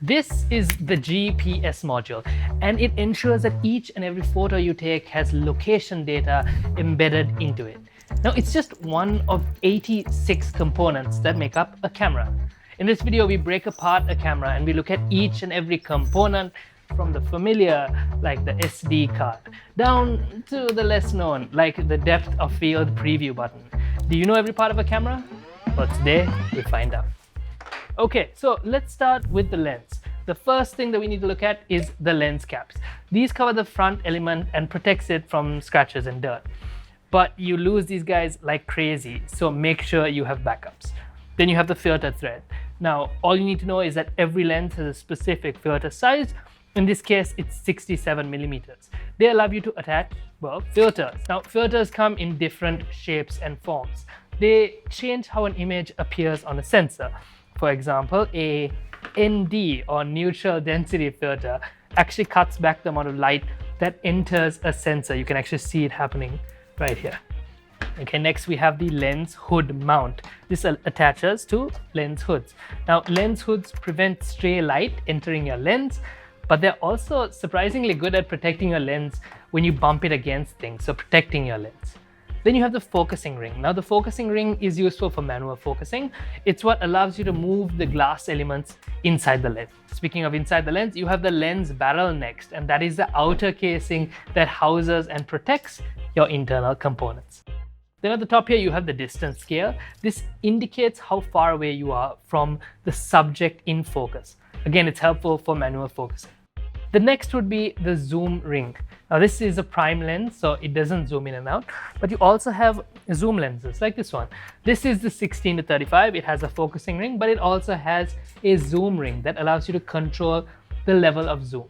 This is the GPS module, and it ensures that each and every photo you take has location data embedded into it. Now, it's just one of 86 components that make up a camera. In this video, we break apart a camera and we look at each and every component, from the familiar, like the SD card, down to the less known, like the depth of field preview button. Do you know every part of a camera? Well, today we find out. Okay, so let's start with the lens. The first thing that we need to look at is the lens caps. These cover the front element and protects it from scratches and dirt. But you lose these guys like crazy, so make sure you have backups. Then you have the filter thread. Now, all you need to know is that every lens has a specific filter size. In this case, it's 67 millimeters. They allow you to attach, well, filters. Now, filters come in different shapes and forms. They change how an image appears on a sensor. For example, a ND or neutral density filter actually cuts back the amount of light that enters a sensor. You can actually see it happening right here. Okay, next we have the lens hood mount. This attaches to lens hoods. Now, lens hoods prevent stray light entering your lens, but they're also surprisingly good at protecting your lens when you bump it against things, so protecting your lens. Then you have the focusing ring. Now, the focusing ring is useful for manual focusing. It's what allows you to move the glass elements inside the lens. Speaking of inside the lens, you have the lens barrel next, and that is the outer casing that houses and protects your internal components. Then at the top here, you have the distance scale. This indicates how far away you are from the subject in focus. Again, it's helpful for manual focusing. The next would be the zoom ring. Now, this is a prime lens, so it doesn't zoom in and out, but you also have zoom lenses like this one. This is the 16 to 35. It has a focusing ring, but it also has a zoom ring that allows you to control the level of zoom.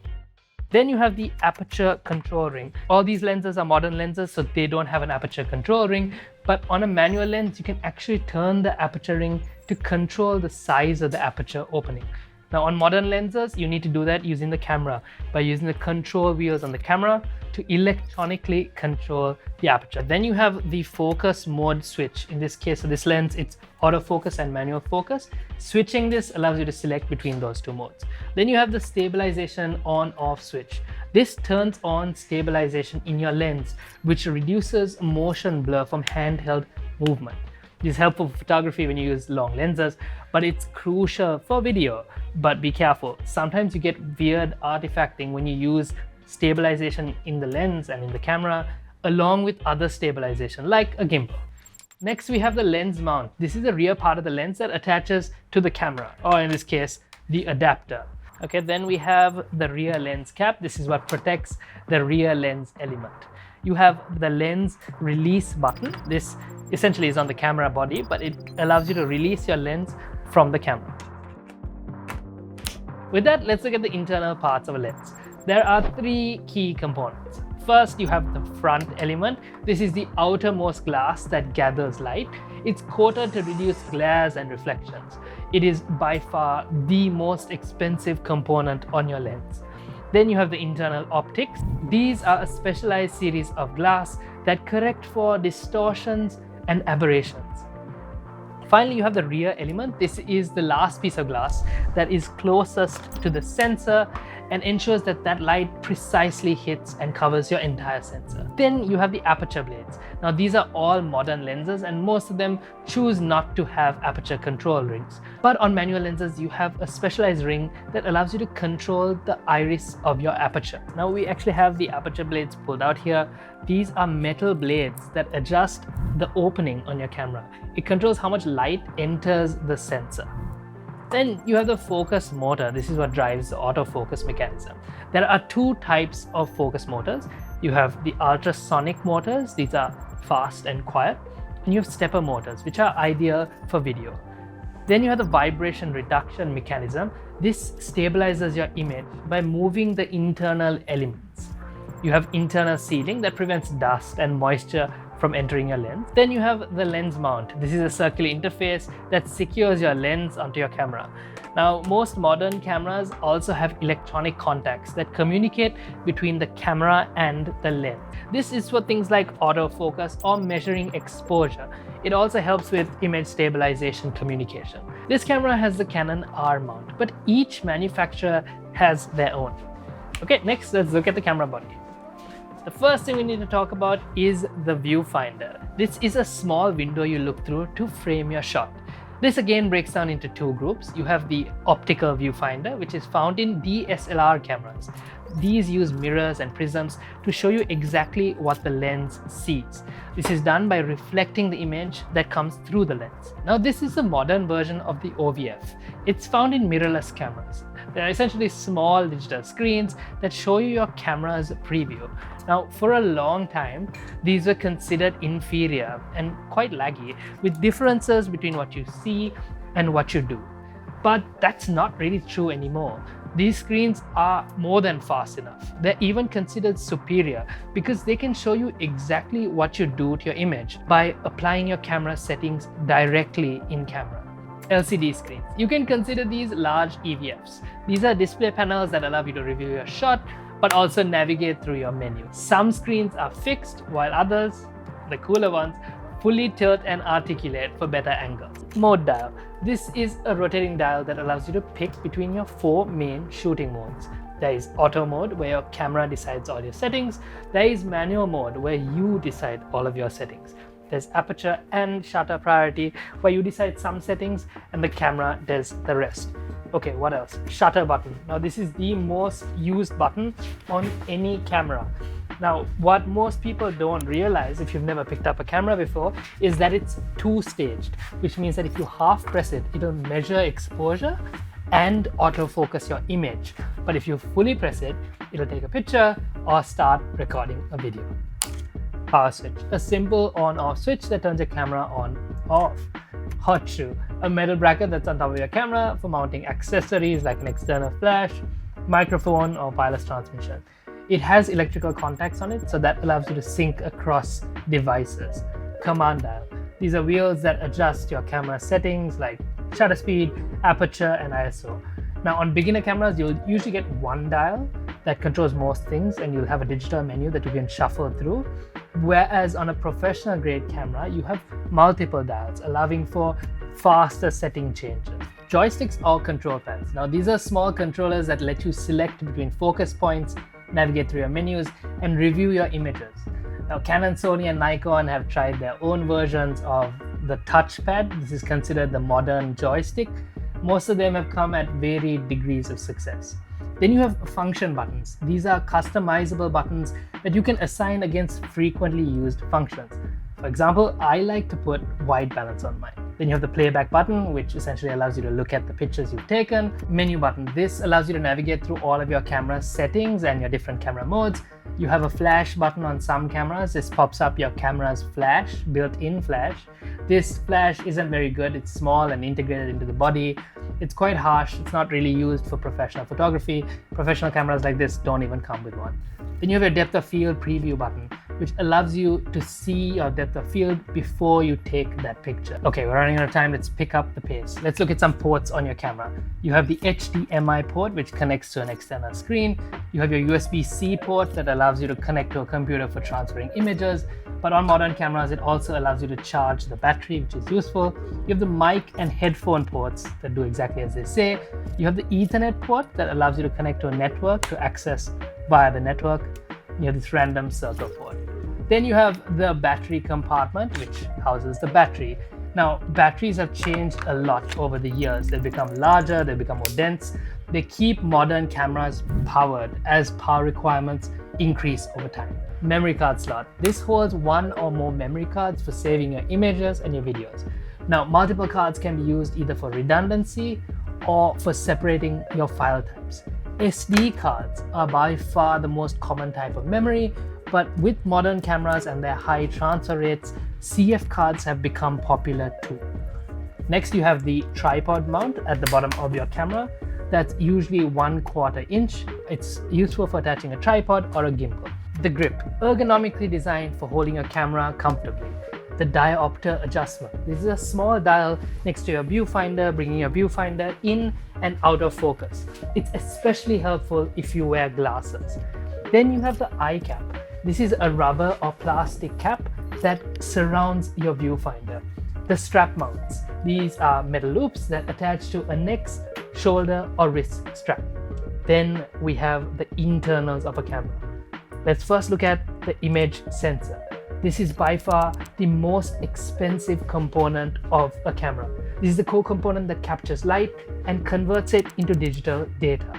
Then you have the aperture control ring. All these lenses are modern lenses, so they don't have an aperture control ring, but on a manual lens, you can actually turn the aperture ring to control the size of the aperture opening. Now, on modern lenses, you need to do that using the camera, by using the control wheels on the camera to electronically control the aperture. Then you have the focus mode switch. In this case of this lens, it's autofocus and manual focus. Switching this allows you to select between those two modes. Then you have the stabilization on-off switch. This turns on stabilization in your lens, which reduces motion blur from handheld movement. This is helpful for photography when you use long lenses, but it's crucial for video. But be careful, sometimes you get weird artifacting when you use stabilization in the lens and in the camera, along with other stabilization, like a gimbal. Next, we have the lens mount. This is the rear part of the lens that attaches to the camera, or in this case, the adapter. Okay, then we have the rear lens cap. This is what protects the rear lens element. You have the lens release button. This essentially is on the camera body, but it allows you to release your lens from the camera. With that, let's look at the internal parts of a lens. There are three key components. First, you have the front element. This is the outermost glass that gathers light. It's coated to reduce glares and reflections. It is by far the most expensive component on your lens. Then you have the internal optics. These are a specialized series of glass that correct for distortions and aberrations. Finally, you have the rear element. This is the last piece of glass that is closest to the sensor and ensures that that light precisely hits and covers your entire sensor. Then you have the aperture blades. Now, these are all modern lenses, and most of them choose not to have aperture control rings. But on manual lenses, you have a specialized ring that allows you to control the iris of your aperture. Now, we actually have the aperture blades pulled out here. These are metal blades that adjust the opening on your camera. It controls how much light enters the sensor. Then you have the focus motor. This is what drives the autofocus mechanism. There are two types of focus motors. You have the ultrasonic motors. These are fast and quiet. And you have stepper motors, which are ideal for video. Then you have the vibration reduction mechanism. This stabilizes your image by moving the internal elements. You have internal sealing that prevents dust and moisture from entering your lens. Then you have the lens mount. This is a circular interface that secures your lens onto your camera. Now, most modern cameras also have electronic contacts that communicate between the camera and the lens. This is for things like autofocus or measuring exposure. It also helps with image stabilization communication. This camera has the Canon R mount, but each manufacturer has their own. Okay, next let's look at the camera body. The first thing we need to talk about is the viewfinder. This is a small window you look through to frame your shot. This again breaks down into two groups. You have the optical viewfinder, which is found in DSLR cameras. These use mirrors and prisms to show you exactly what the lens sees. This is done by reflecting the image that comes through the lens. Now, this is a modern version of the OVF. It's found in mirrorless cameras. They are essentially small digital screens that show you your camera's preview. Now, for a long time, these were considered inferior and quite laggy, with differences between what you see and what you do. But that's not really true anymore. These screens are more than fast enough. They're even considered superior because they can show you exactly what you do to your image by applying your camera settings directly in camera. LCD screens. You can consider these large EVFs. These are display panels that allow you to review your shot, but also navigate through your menu. Some screens are fixed, while others, the cooler ones, fully tilt and articulate for better angles. Mode dial. This is a rotating dial that allows you to pick between your four main shooting modes. There is auto mode, where your camera decides all your settings. There is manual mode, where you decide all of your settings. There's aperture and shutter priority, where you decide some settings and the camera does the rest. Okay, what else? Shutter button. Now, this is the most used button on any camera. Now, what most people don't realize, if you've never picked up a camera before, is that it's two-staged, which means that if you half press it, it'll measure exposure and autofocus your image. But if you fully press it, it'll take a picture or start recording a video. Power switch, a simple on-off switch that turns your camera on/off. Hot shoe, a metal bracket that's on top of your camera for mounting accessories like an external flash, microphone, or wireless transmission. It has electrical contacts on it, so that allows you to sync across devices. Command dial. These are wheels that adjust your camera settings like shutter speed, aperture, and ISO. Now, on beginner cameras, you'll usually get one dial that controls most things, and you'll have a digital menu that you can shuffle through. Whereas on a professional grade camera, you have multiple dials, allowing for faster setting changes. Joysticks or control pads. Now, these are small controllers that let you select between focus points, navigate through your menus, and review your images. Now, Canon, Sony, and Nikon have tried their own versions of the touchpad. This is considered the modern joystick. Most of them have come at varied degrees of success. Then you have function buttons. These are customizable buttons that you can assign against frequently used functions. For example, I like to put white balance on mine. Then you have the playback button, which essentially allows you to look at the pictures you've taken. Menu button. This allows you to navigate through all of your camera settings and your different camera modes. You have a flash button on some cameras. This pops up your camera's flash, built-in flash. This flash isn't very good. It's small and integrated into the body. It's quite harsh. It's not really used for professional photography. Professional cameras like this don't even come with one. Then you have your depth of field preview button, which allows you to see your depth of field before you take that picture. Okay, we're running out of time. Let's pick up the pace. Let's look at some ports on your camera. You have the HDMI port, which connects to an external screen. You have your USB-C port that allows you to connect to a computer for transferring images. But on modern cameras, it also allows you to charge the battery, which is useful. You have the mic and headphone ports that do exactly as they say. You have the Ethernet port that allows you to connect to a network to access via the network. You have this random circle port. Then you have the battery compartment, which houses the battery. Now, batteries have changed a lot over the years. They've become larger, they've become more dense. They keep modern cameras powered as power requirements increase over time. Memory card slot. This holds one or more memory cards for saving your images and your videos. Now, multiple cards can be used either for redundancy or for separating your file types. SD cards are by far the most common type of memory, but with modern cameras and their high transfer rates, CF cards have become popular too. Next, you have the tripod mount at the bottom of your camera. That's usually 1/4 inch. It's useful for attaching a tripod or a gimbal. The grip, ergonomically designed for holding your camera comfortably. The diopter adjustment. This is a small dial next to your viewfinder, bringing your viewfinder in and out of focus. It's especially helpful if you wear glasses. Then you have the eye cap. This is a rubber or plastic cap that surrounds your viewfinder. The strap mounts. These are metal loops that attach to a neck, shoulder or wrist strap. Then we have the internals of a camera. Let's first look at the image sensor. This is by far the most expensive component of a camera. This is the core component that captures light and converts it into digital data.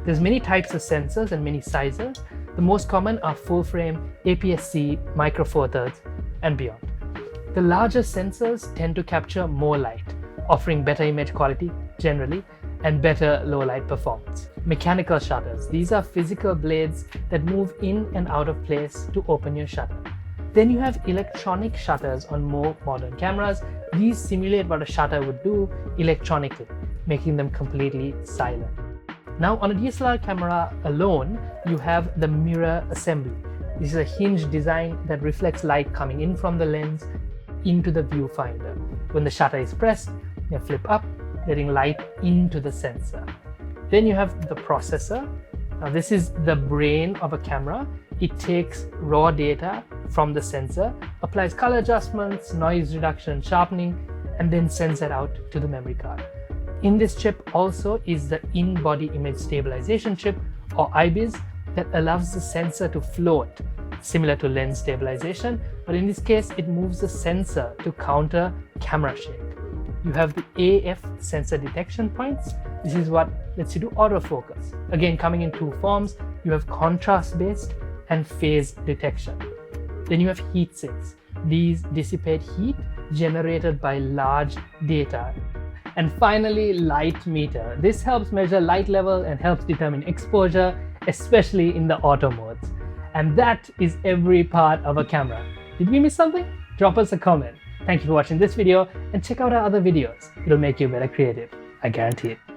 There's many types of sensors and many sizes. The most common are full frame, APS-C, micro four thirds, and beyond. The larger sensors tend to capture more light, offering better image quality generally and better low light performance. Mechanical shutters. These are physical blades that move in and out of place to open your shutter. Then you have electronic shutters on more modern cameras. These simulate what a shutter would do electronically, making them completely silent. Now on a DSLR camera alone, you have the mirror assembly. This is a hinged design that reflects light coming in from the lens into the viewfinder. When the shutter is pressed, they flip up, letting light into the sensor. Then you have the processor. Now this is the brain of a camera. It takes raw data from the sensor, applies color adjustments, noise reduction, sharpening, and then sends that out to the memory card. In this chip also is the in-body image stabilization chip, or IBIS, that allows the sensor to float, similar to lens stabilization, but in this case it moves the sensor to counter camera shake. You have the AF sensor detection points. This is what lets you do autofocus. Again, coming in two forms, you have contrast-based and phase detection. Then you have heat sinks. These dissipate heat generated by large data. And finally, light meter. This helps measure light level and helps determine exposure, especially in the auto modes. And that is every part of a camera. Did we miss something? Drop us a comment. Thank you for watching this video and check out our other videos. It'll make you a better creative. I guarantee it.